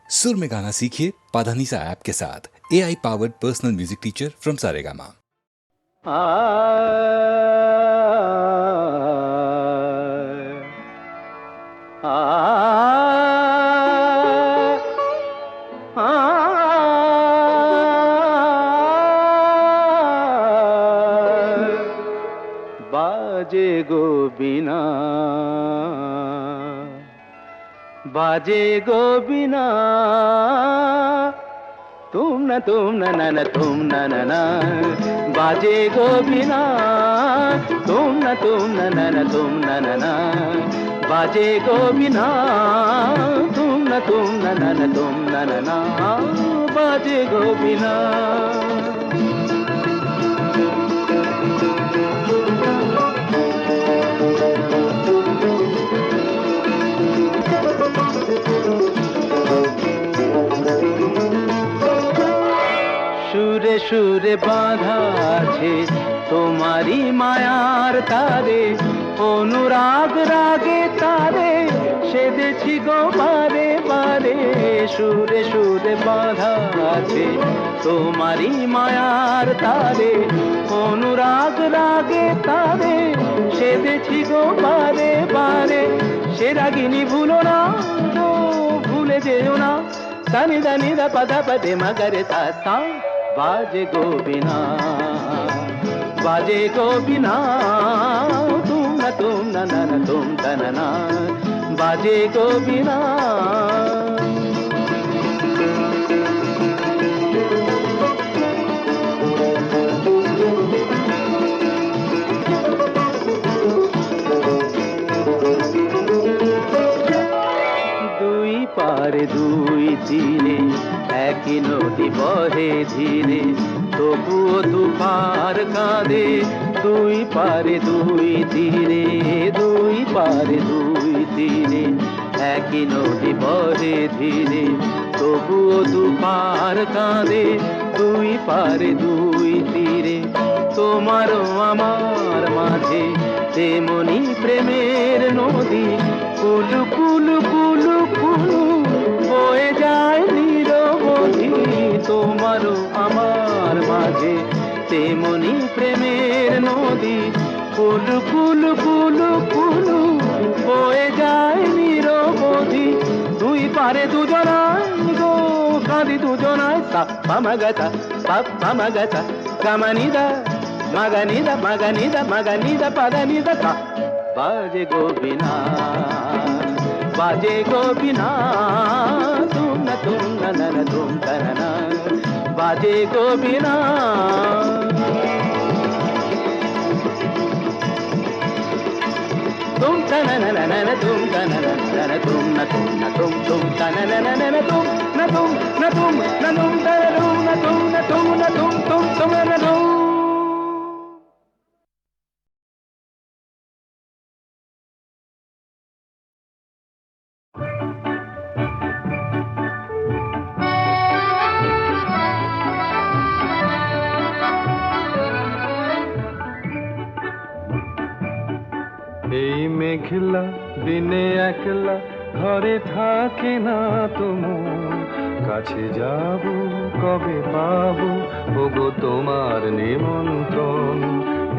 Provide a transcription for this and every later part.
सुर में गाना सीखिए पाधानीसा ऐप के साथ AI powered personal music teacher from Saregama. बाजे गो बिना, बाजे गो बिना, तुम न तुम न तुम न बाजे गो बिना, तुम न तुम न तुम न बाजे गो बिना, तुम न तुम न तुम न बाजे गो बिना। সুরে সুরে বাঁধা আছে তোমারি মায়ার তারে, অনুরাগ রাগে তারে সেদেছি গো বারে বারে। সুরে সুরে বাঁধা আছে তোমারি মায়ার তারে, অনুরাগ রাগে তারে সেদেছি গো বারে বারে। সে রাগিনী ভুলো না গো, ভুলে যেও না, দানি দানি দা পদা পদে মগরে তা সা। बाजे गो बिना, बाजे गो बिना, तुम न तुम न बाजे गो बिना। দুই পারে দুই তীরে একই নদী বহে ধীরে, তবুও দুপার কাঁদে। দুই পারে দুই তীরে, দুই পারে দুই তীরে একই নদী বহে ধীরে, তবুও দুপার কাঁদে। দুই পারে দুই তীরে তোমারও আমার মাঝে তেমনি প্রেমের নদী, কুলু কুলু কুলু কুলু বয়ে যায় নিরবধি। তোমারও আমার মাঝে তেমনি প্রেমের নদী, কুলু কুলু কুলু কুলু বয়ে যায় নিরবধি। দুই পারে দুজনায় গো কাঁদি দুজনায়, সাপ্পা মাগাতা পাপ্পা মাগাতা গামানিদা মাগানিদা মাগানিদা মাগানিদা পাদানিদা সা। बाजे गो बिना, बाजे गो बिना, तुम न तुम न बाजे गो बिना। तुम तन न तुम तन न तुम न तुम न तुम तन न तुम न तुम न तुम न तुम तन न तुम न तुम न तुम न तुम। এই মেঘলা দিনে একলা ঘরে থাকে না তোমার, কাছে যাব কবে পাবো ওগো তোমার নিমন্ত্রণ।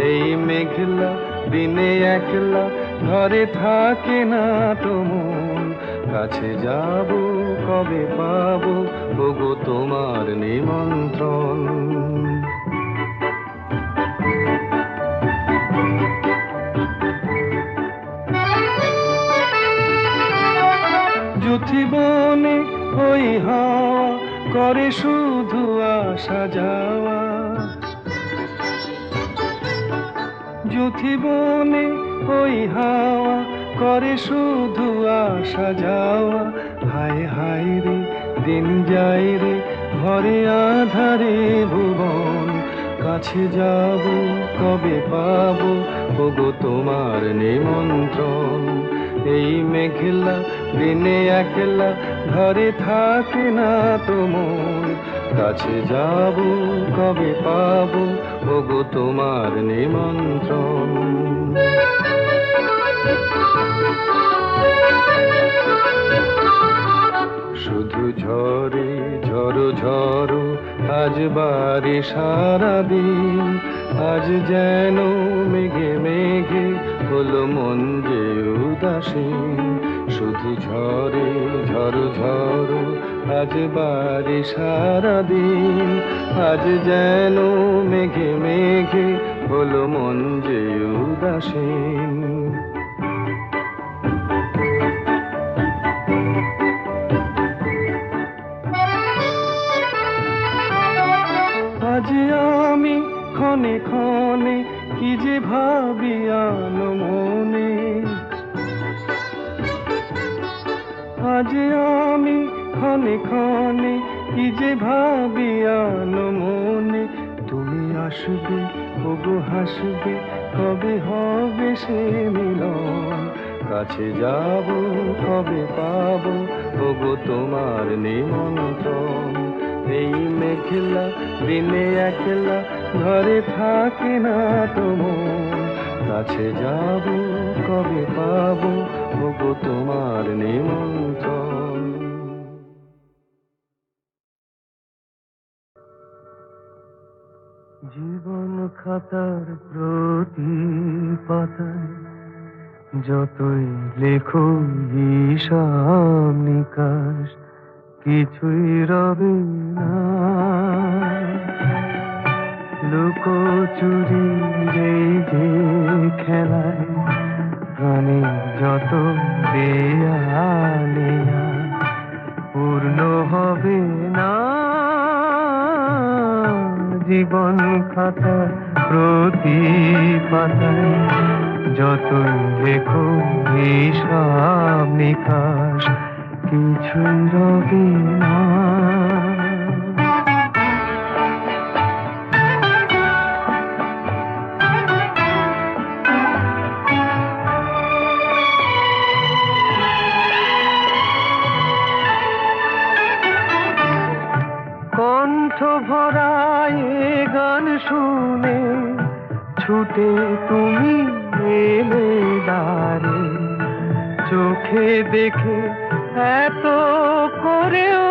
এই মেঘলা দিনে একলা ঘরে থাকে না তোমার, কাছে যাব কবে পাবো ওগো তোমার নিমন্ত্রণ। যুথিবনে ওই হাওয়া করে শুধু আসা যাওয়া, যুথিবনে ওই হাওয়া করে শুধু আসা যাওয়া। হায় হায় রে দিন যায় রে ঘরে আধারে ভুবন, কাছে যাব কবে পাবো ওগো তোমার নিমন্ত্রণ। এই মেঘলা দিনে একলা ঘরে থাকে না তোমার, কাছে যাব কবে পাবো ওগো তোমার নিমন্ত্রণ। শুধু ঝরে ঝরো ঝরো আজ বারে সারাদিন, আজ যেন মেঘে মেঘে হলো মন যে উদাসীন। শুধু ঝরে ঝরো ঝরো আজ বারে সারাদিন, আজ যেন মেঘে মেঘে হলো মন যে উদাসীন। আজ আমি ক্ষণে ক্ষণে কি যে ভাবি আনো মনে, আজ আমি ক্ষণে ক্ষণে কি যে ভাবি আনো মনে। তুমি আসবে ওগো হাসবে, কবে হবে সে মিলন, কাছে যাব কবে পাবো ওগো তোমার নিমন্ত্রণ। এই মেঘলা দিনে একলা ঘরে থাকে না তো মন, কাছে যাব কবে পাবো ওগো তোমার নিমন্ত্রণ। জীবন খাতার প্রতি পাতায় যতই লেখো হিসাব নিকাশ, কিছুই রবে না। লুকোচুরি এই যে খেলায় প্রাণে যত দেয়ালিয়া পূর্ণ হবে না। জীবন খাতা প্রতি পাতায় যতই লেখো হিসাব নিকাশ, কিছুই রবে না। কণ্ঠ ভরায় গান শুনে ছুটে তুমি এলে দ্বারে, চোখে দেখে এত করেও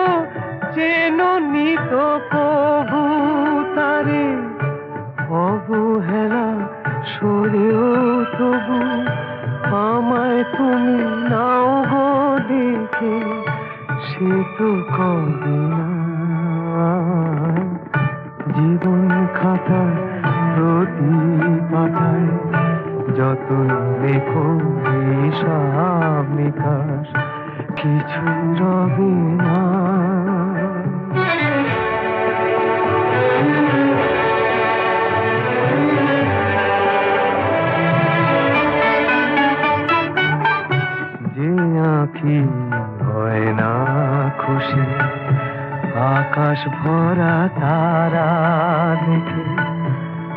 চেনো নিত কবু তারে। অবহেলা সরেও তবু আমায় তুমি নাও গো দেখে, সে তো কবে না। জীবন খাতা প্রতি পাতায় যতই লেখো হিসাব নিকাশ, কিছুই রবে না। যে আঁখি হয় না খুশি আকাশ ভরা তারা দেখে,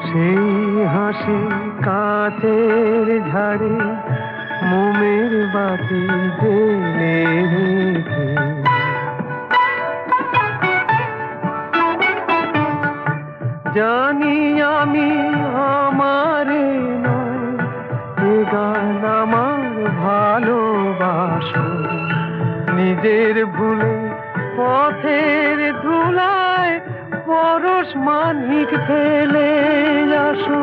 সেই হাসি কাঁচের ঝাড়ে মোমের বাতি জেলে রেখে। জানি আমি আমারে নয় এ গান আমার ভালোবাসো, নিজের ভুলে পথের ধুলায় পরশ মানিক ফেলে আসো।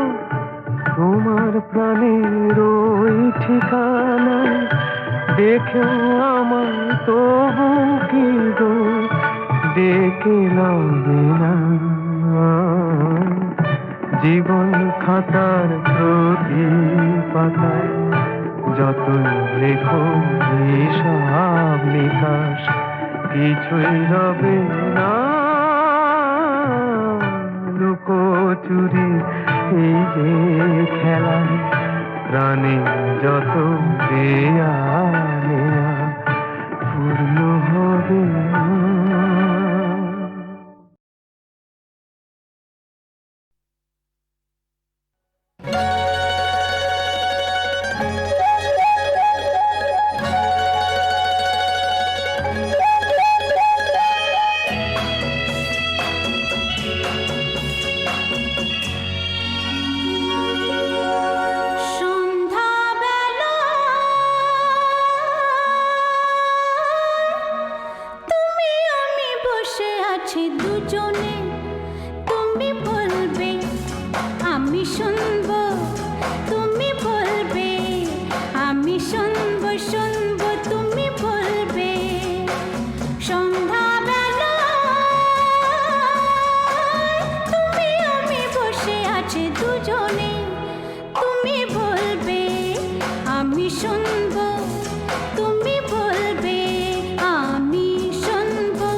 তোমার প্রাণের ওই ঠিকানায় দেখেও আমার তবু কি গো ডেকে লবে না। জীবন খাতার প্রতি পাতায় যতই লেখো হিসাব নিকাশ, কিছুই রবে না। লুকোচুরি এই যে খেলায় প্রাণে যত দেয়ালিয়া পূর্ণ হবে না। সন্ধ্যাবেলা আছে দুজনে, তুমি বলবে আমি শুনবো, তুমি বলবে আমি শুনবো, শুনবো তুমি বলবে। সন্ধ্যাবেলা তুমি আমি বসে আছি দুজনে, তুমি বলবে আমি শুনবো, তুমি বলবে আমি শুনবো,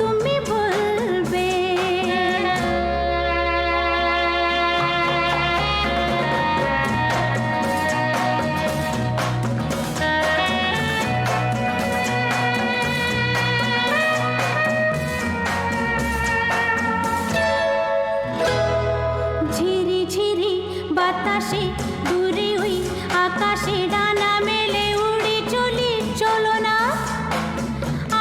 তুমি বলবে। ঝিরি ঝিরি বাতাসে দূরে ওই আকাশে ডানা মেলে উড়ে চলি, চলো না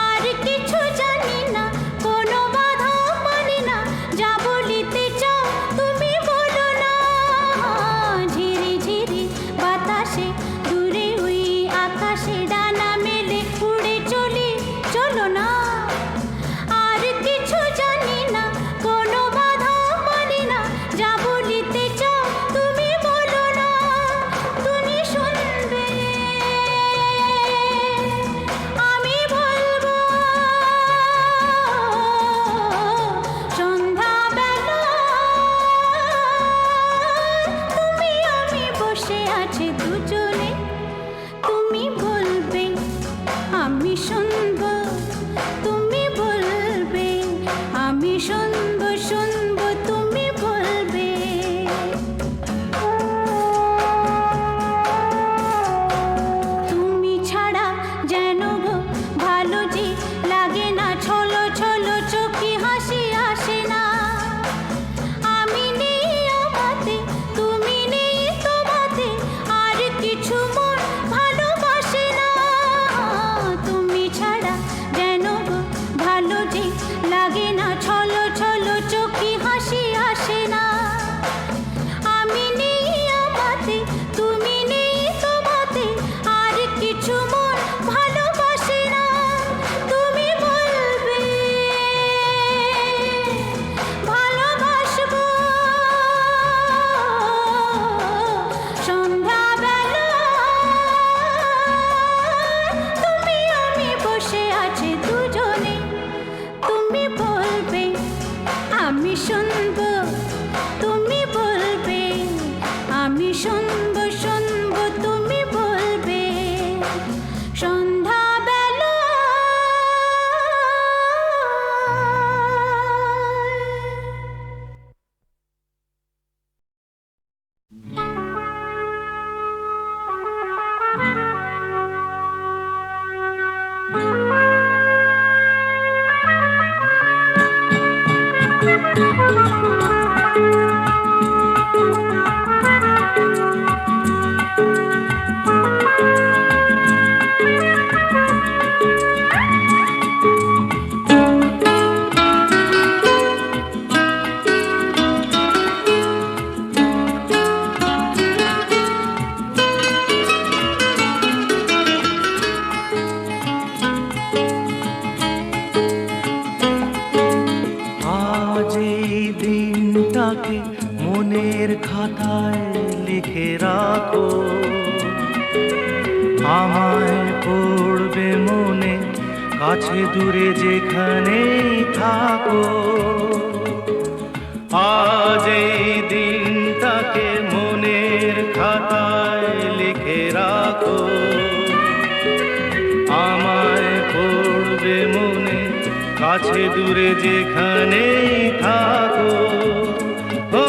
আর কিছু জানি না, কোনো বাধা মানি না, যা বলিতে চাও তুমি বলো না। ঝিরি ঝিরি বাতাসে দূরে ওই আকাশে ডানা মেলে উড়ে চলি, চলো না আর কিছু জানি না, কোনো বাধা মানি না, যা বলিতে চাও তুমি বলো না। তুমি শুনবে আমি বলবো। সন্ধ্যাবেলা তুমি আমি বসে আছি দুজনে, তুমি বলবে আমি শুনবো, তুমি বলবে আমি শুনবো, শুনবো তুমি বলবে। তুমি ছাড়া যেন গো ভালো যে লাগে না, ছলো ছলো চোখে হাসি আসে না। আমি নেই আমাতে, তুমি নেই তোমাতে, আর কিছু মন ভালোবাসে না। তুমি ছাড়া যেন গো ভালো যে লাগে না, ছলো ছলো চোখে হাসি আসে না। আমি নেই আমাতে, তুমি নেই তোমাতে, আর কিছু মন ভালোবাসে না। তুমি বলবে ভালোবাসবো। সন্ধ্যাবেলা তুমি আমি বসে আছি দুজনে, তুমি বলবে আমি শুনবো, তুমি বলবে আমি শুনবো, শুনবো তুমি বলবে। সন্ধ্যাবেলা আজ এই দিনটাকে মনের খাতায় লিখে রাখো, আমায় পড়বে মনে, কাছে দূরে যেখানেই থাকো। আজ এই দিনটাকে মনের খাতায় লিখে রাখো, আমায় পড়বে মনে, কাছে দূরে যেখানেই থাকো। ও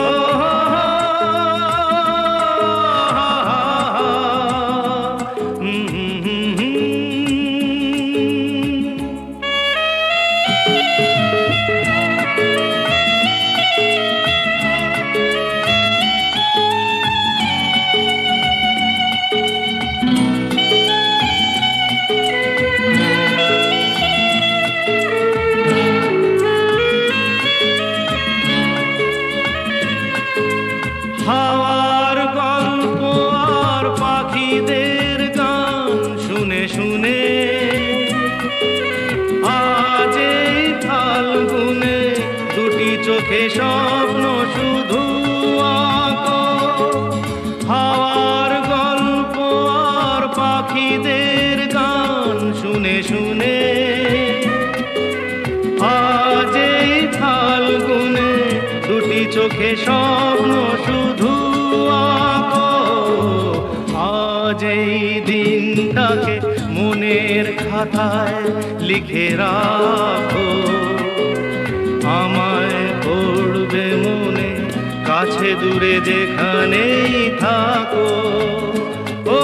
হাওয়ার গল্প আর পাখিদের গান শুনে শুনে আজ এই ফাল্গুন চোখে স্বপ্ন শুধু আঁকো। হাওয়ার গল্প আর পাখিদের গান শুনে শুনে আজ এই ফাল্গুনে দুটি চোখে স্বপ্ন শুধু আঁকো। আজ এই দিনটাকে মনের খাতায় লিখে রাখো। আমায় পড়বে মনে, কাছে দূরে যেখানেই থাকো। ও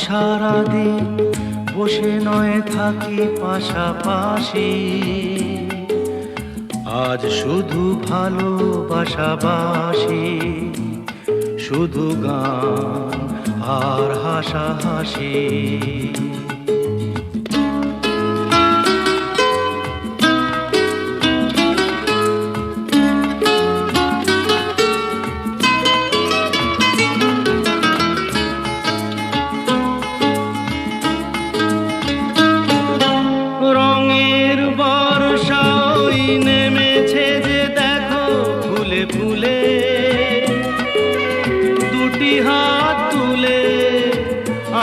সারাদিন বসে নয় থাকি পাশাপাশি, আজ শুধু ভালোবাসাবাসি, শুধু গান আর হাসাহাসি। রঙের বর্ষা ওই নেমেছে যে দেখো ফুলে ফুলে, দুটি হাত তুলে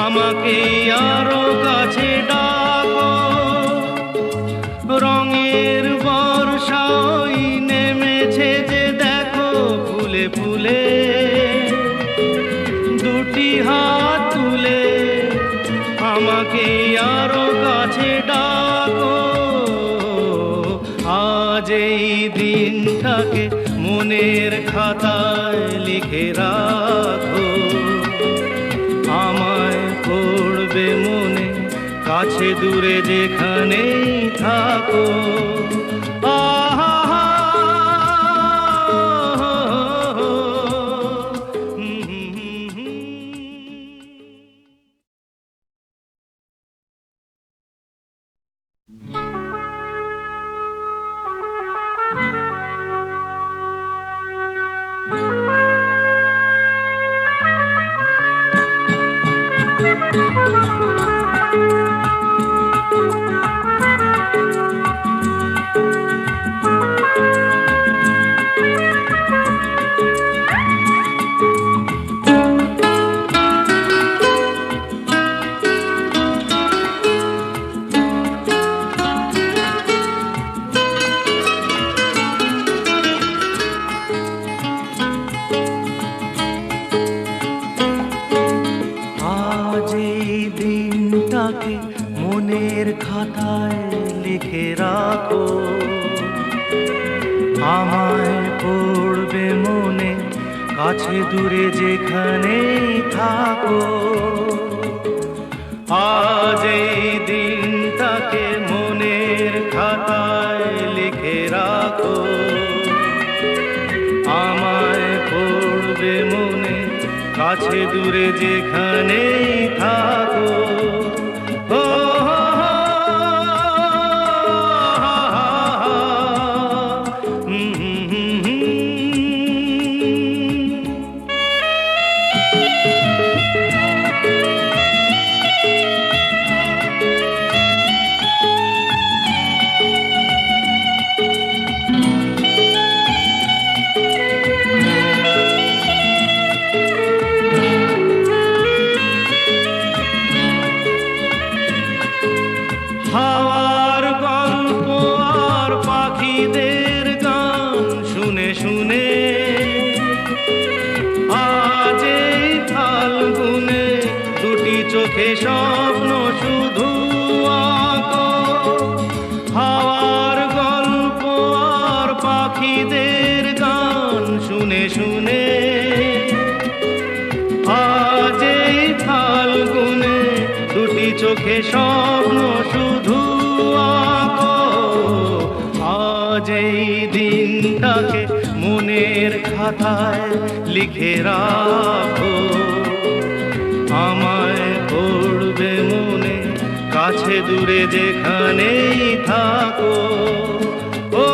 আমাকে আরো কাছে ডাকো। রঙের বর্ষা ওই নেমেছে যে দেখো ফুলে ফুলে, দুটি হাত তুলে আমাকে আরো কাছে ডাকো। আজ এই দিনটাকে মনের খাতায় লিখে রাখো। আমায় পড়বে মনে, কাছে দূরে যেখানেই থাকো। মনের খাতায় লিখে রাখো। আমায় পড়বে মনে, কাছে দূরে যেখানেই থাকো। আজ এই দিনটাকে মনের খাতায় লিখে রাখো। আমায় পড়বে মনে, কাছে দূরে যেখানেই থাকো। হাওয়ার গল্প আর পাখিদের গান শুনে শুনে আজ এই ফাল্গুনে দুটি চোখে স্বপ্ন শুধু আঁকো। হাওয়ার গল্প আর পাখিদের গান শুনে শুনে আজ এই ফাল্গুনে দুটি চোখে স্বপ্ন শুধু আঁকো। আজ এই দিনটাকে মনের খাতায় লিখে রাখো। আমায় পড়বে মনে, কাছে কাছে দূরে যেখানেই থাকো। ও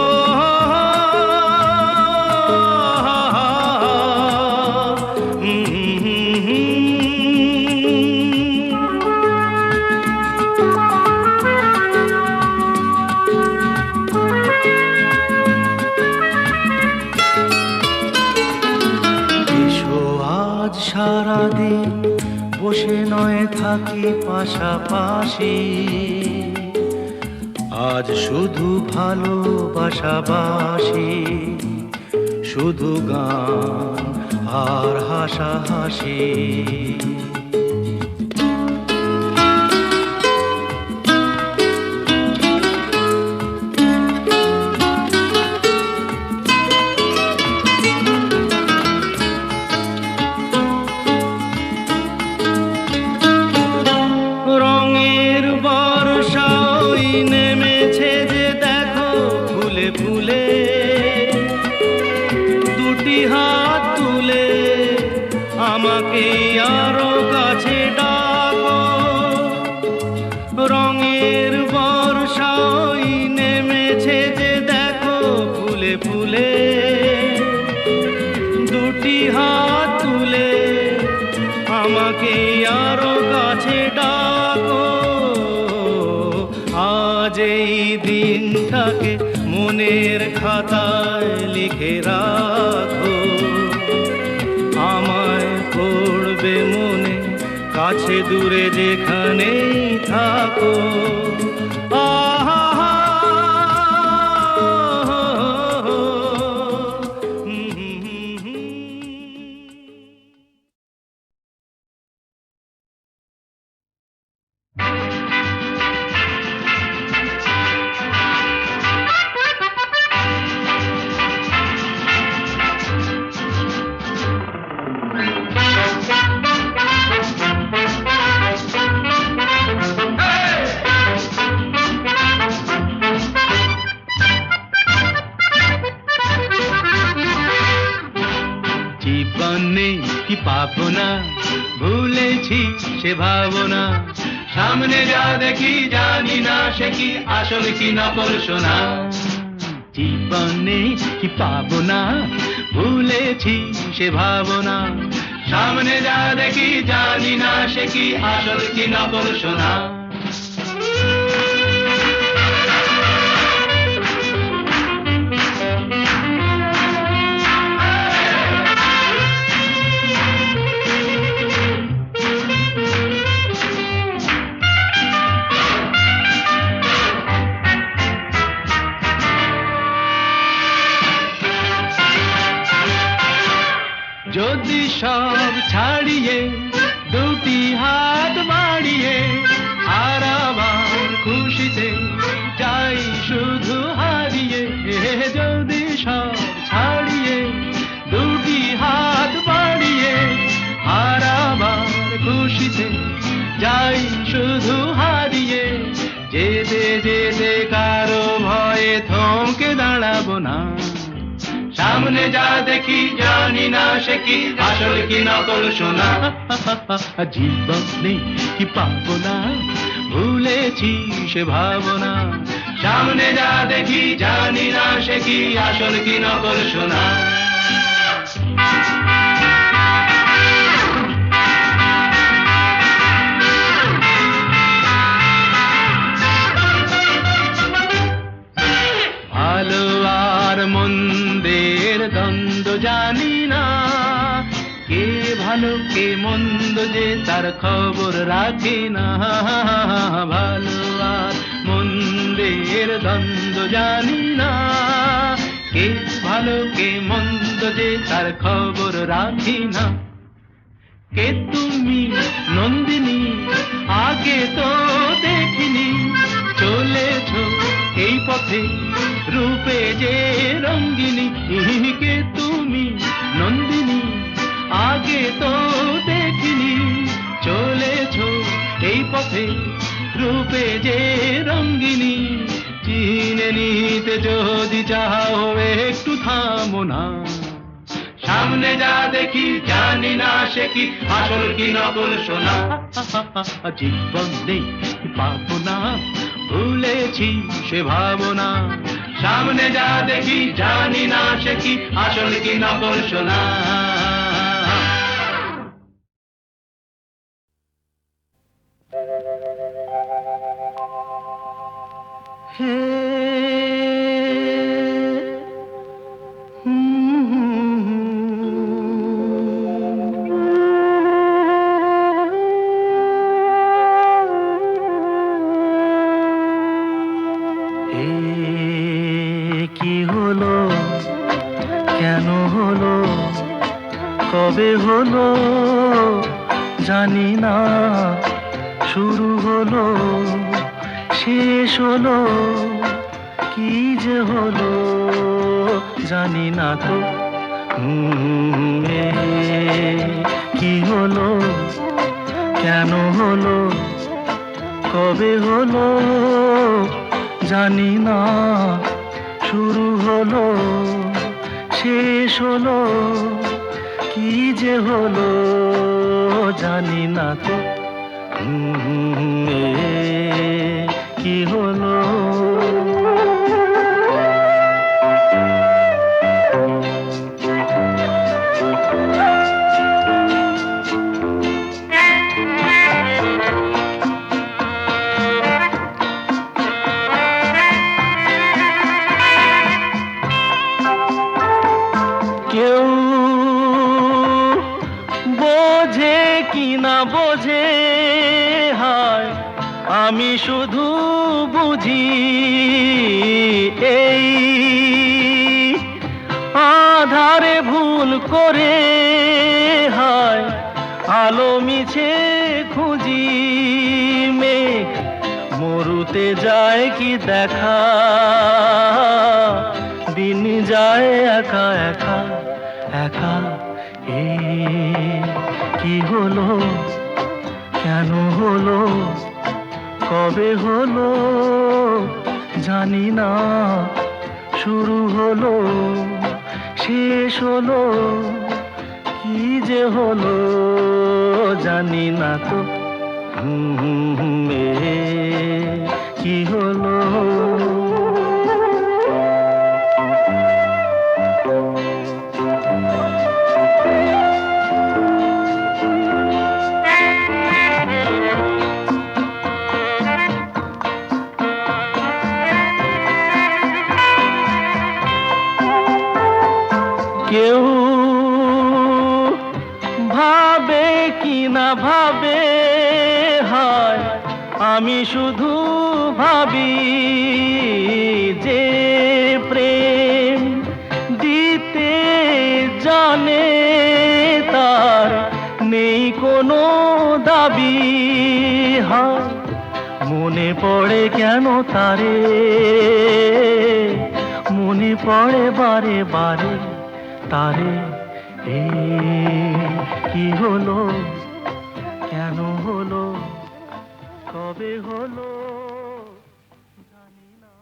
এসো আজ সারাদিন বসে নয় থাকি পাশাপাশি, আজ শুধু ভালোবাসাবাসি, শুধু গান আর হাসাহাসি। রঙের বর্ষা ওই নেমেছে যে দেখো ফুলে ফুলে, দুটি হাত তুলে আমাকে আরো কাছে ডাকো। রঙের বর্ষা ওই নেমেছে যে দেখো ফুলে ফুলে, দুটি হাত তুলে আমাকে আরো কাছে ডাকো। আজ এই দিনটাকে মনের খাতায় লিখে রাখো, আমায় পড়বে মনে কাছে দূরে যেখানেই থাকো। আহা জীবনে কি পাবো না, ভুলেছি সে ভাবনা, সামনে যা দেখি জানি না সে কি আসল কি নকল সোনা। জীবনে কি পাবো না, ভুলেছি সে ভাবনা, সামনে যা দেখি জানি না সে কি আসল কি নকল সোনা। যদি সব ছাড়িয়ে দুটি হাত বাড়িয়ে আর আবার খুশিতে যাই শুধু হারিয়ে, যদি সব ছাড়িয়ে দুটি হাত বাড়িয়ে আর আবার খুশিতে যাই শুধু হারিয়ে, যেতে যেতে কারো ভয়ে থমকে দাঁড়াবো না, সামনে যা দেখি জানি না সে কি আসল কি নকল সোনা। জীবনে কি পাবো না, ভুলেছি সে ভাবনা, সামনে যা দেখি জানি না সে কি আসল কি নকল সোনা। ভালো আর মন্দের দ্বন্দ্ব জানি না, কে ভালো কে মন্দ যে তার খবর রাখে না। ভালো আর মন্দের দ্বন্দ্ব জানি না, কে ভালো কে মন্দ যে তার খবর রাখি না। কে তুমি নন্দিনী আগে তো দেখিনি, চলেছো এই পথে রূপে যে রঙ্গিনী। কে তুমি নন্দিনী আগে তো দেখিনি, চলেছো এই পথে রূপে যে রঙ্গিনী। চিনে নিতে যদি চাও একটু থামো না, সামনে যা দেখি জানি না সে কি আসল কি নকল সোনা জীবন নেই পাবো না ভুলেছি সে ভাবনা সামনে যা দেখি জানি না সে কি আসল কি নকল সোনা কি হলো কেন হলো কবে হলো জানি না শুরু হলো শেষ হলো কি যে হলো জানি না তো কি হলো কেন হলো কবে হলো জানি না শুরু হলো শেষ হলো কি যে হলো জানি না তো কি হলো কেউ বোঝে কি না বোঝে হায় আমি শুধু বুঝি এই আধারে ভুল করে হায় আলো মিছে খুঁজি মেঘ মরুতে যায় কি দেখা দিন যায় একা একা একা কি হলো কেন হলো কবে হলো জানি না শুরু হলো শেষ হলো কি যে হলো জানি না তো কি হলো কেউ ভাবে কি না ভাবে হায় আমি শুধু ভাবি যে প্রেম দিতে জানে তার নেই কোনো দাবি হায় মনে পড়ে কেন তারে মনে পড়ে বারে বারে তারে কি হলো কেন হলো কবে হলো জানি না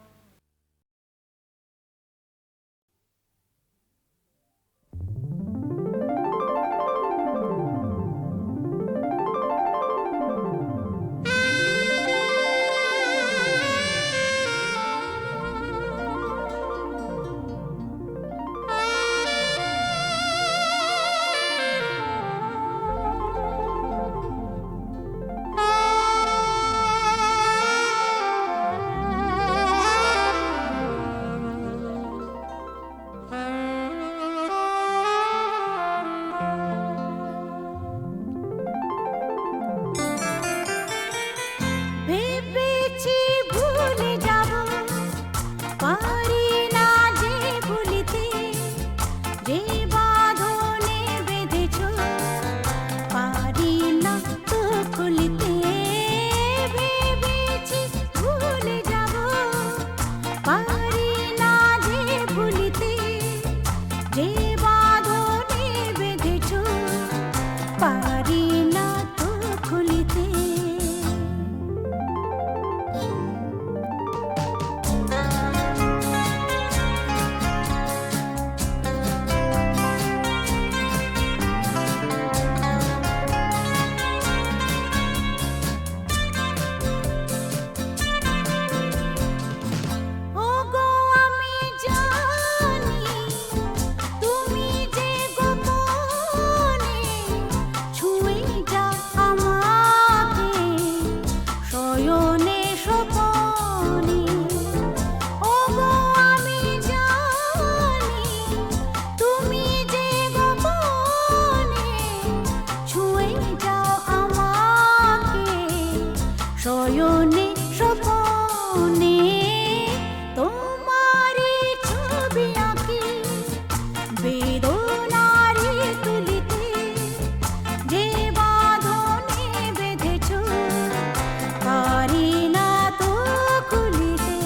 শয়নে স্বপনে তোমারি ছবি আঁকি বেদনারি তুলিতে যে বাঁধনে বেঁধেছ পারি না তো খুলিতে।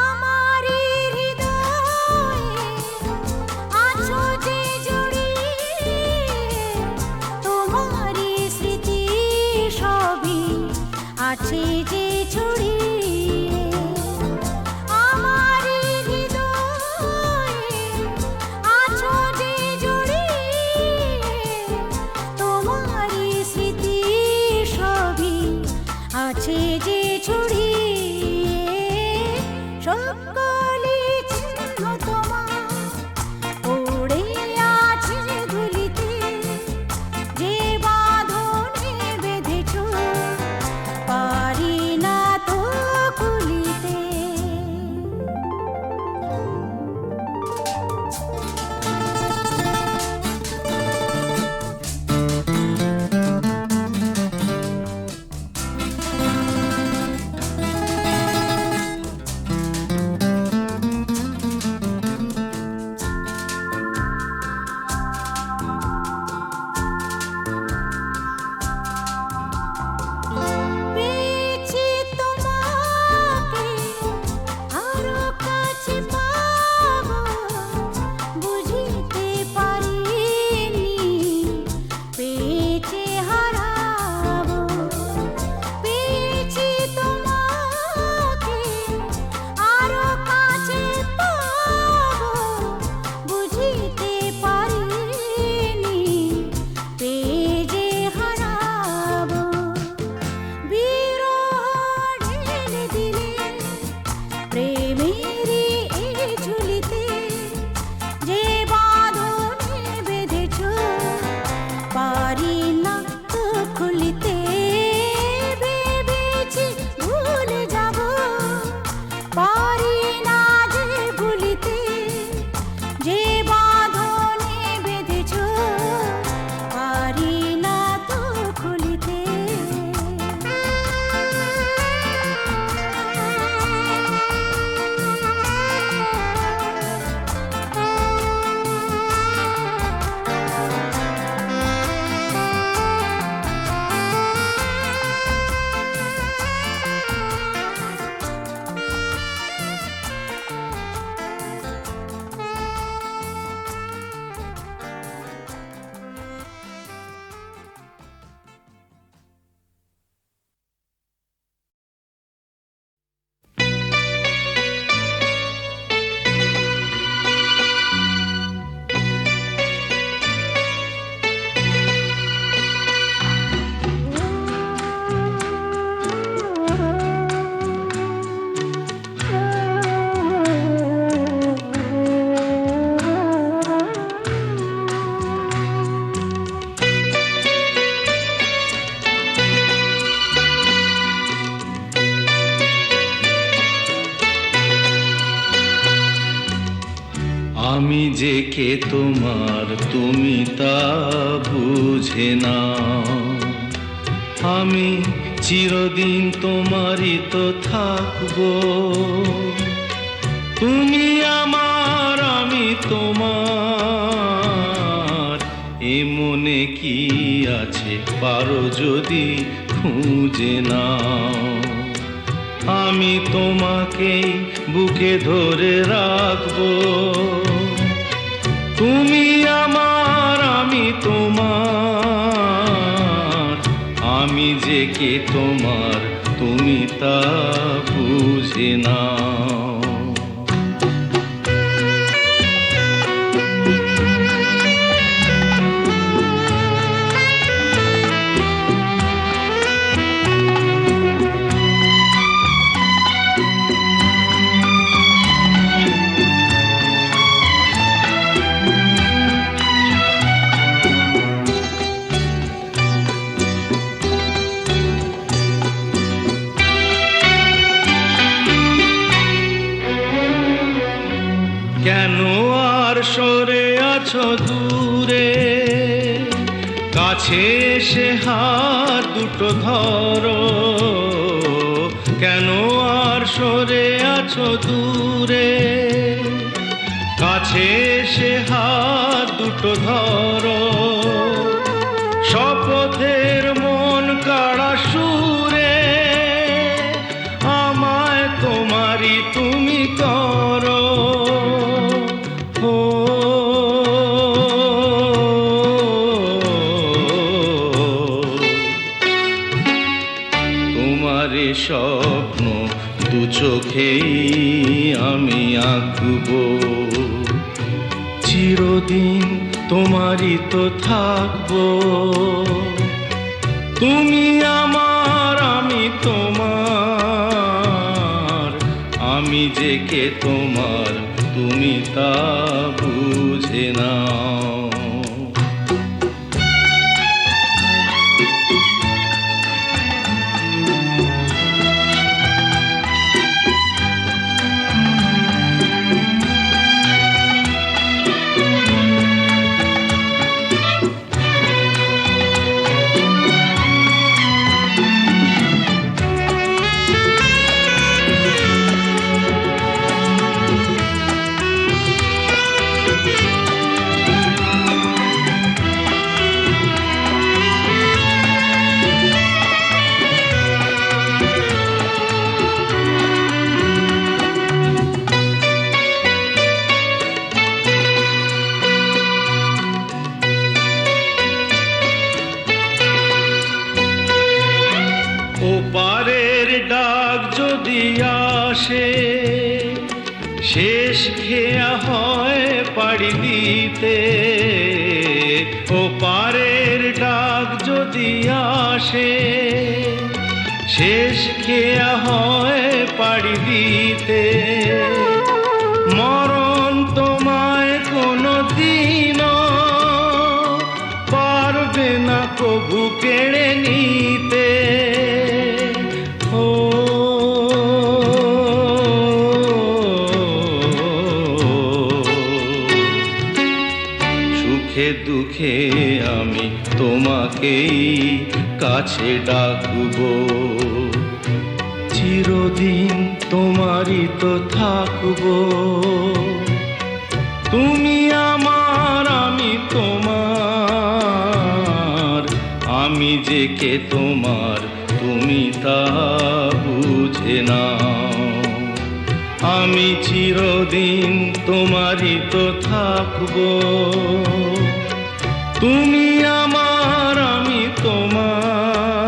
আমারি হৃদয়ে আছো যে জড়িয়ে তোমারি স্মৃতি সবই আছে যে ছড়িয়ে। আমারি হৃদয়ে আছো যে জড়িয়ে তোমারি স্মৃতি সবই আছে যে ছড়িয়ে। সকলি চিহ্ন তোমার পড়ে আছে ধুলিতে যে বাঁধনে বেঁধেছ পারি না তো খুলিতে। পেয়েছি তোমাকে আরো কাছে পাবো বুঝিতে পারিনি পেয়েছি হারাবো। পেয়েছি তোমাকে আরো কাছে পাবো বুঝিতে পারিনি পেয়ে যে হারাবো। বিরহ ঢেলে দিলে প্রেমেরই এই ঝুলিতে যে বাঁধনে বেঁধেছ পারি না তো খুলিতে। ভেবেছি ভুলে যাব পারি না যে ভুলিতে যে বাঁধনে বেঁধেছ পারি না তো খুলিতে। আমি যে কে তোমার তুমি তা বুঝে না। আমি চিরদিন তোমারই তো থাকবো। তুমি আমার আমি তোমার এ মনে কি আছে পারো যদি খুঁজে নাও। আমি তোমাকে বুকে ধরে রাখবো। তুমি আমার আমি তোমার আমি যে কে তোমার তুমি তা বুঝে নাও। সরে আছো দূরে, কাছে এসে হাত দুটো ধরো। কেন আর সরে আছো দূরে, কাছে এসে হাত দুটো ধরো। শপথের মন কাড়া সুরে আমায় তোমারই তুমি করো। ও তোমারই স্বপ্ন দু চোখেই আমি আঁকবো। চিরদিন তোমারই তো থাকবো। তুমি আমার, আমি তোমার, আমি যে কে তোমার তুমি তা বুঝে নাও। ওপারের ডাক যদি আসে, শেষ খেয়া হয় পাড়ি দিতে। ওপারের ডাক যদি আসে, শেষ খেয়া হয় পাড়ি দিতে। মরণ তোমায় কোনো দিনও পারবে না কবু কেড়ে নিতে। সুখে দুঃখে আমি তোমাকেই কাছে ডাকবো। চিরদিন তোমারই তো থাকবো। তুমি আমার, আমি তোমার, আমি যে কে তোমার তুমি তা বুঝে নাও। আমি চিরদিন তোমারই তো থাকবো। তুমি আমার, আমি তোমার,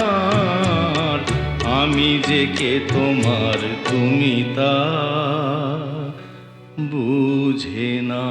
আমি যে কে তোমার তুমি তা বুঝে না।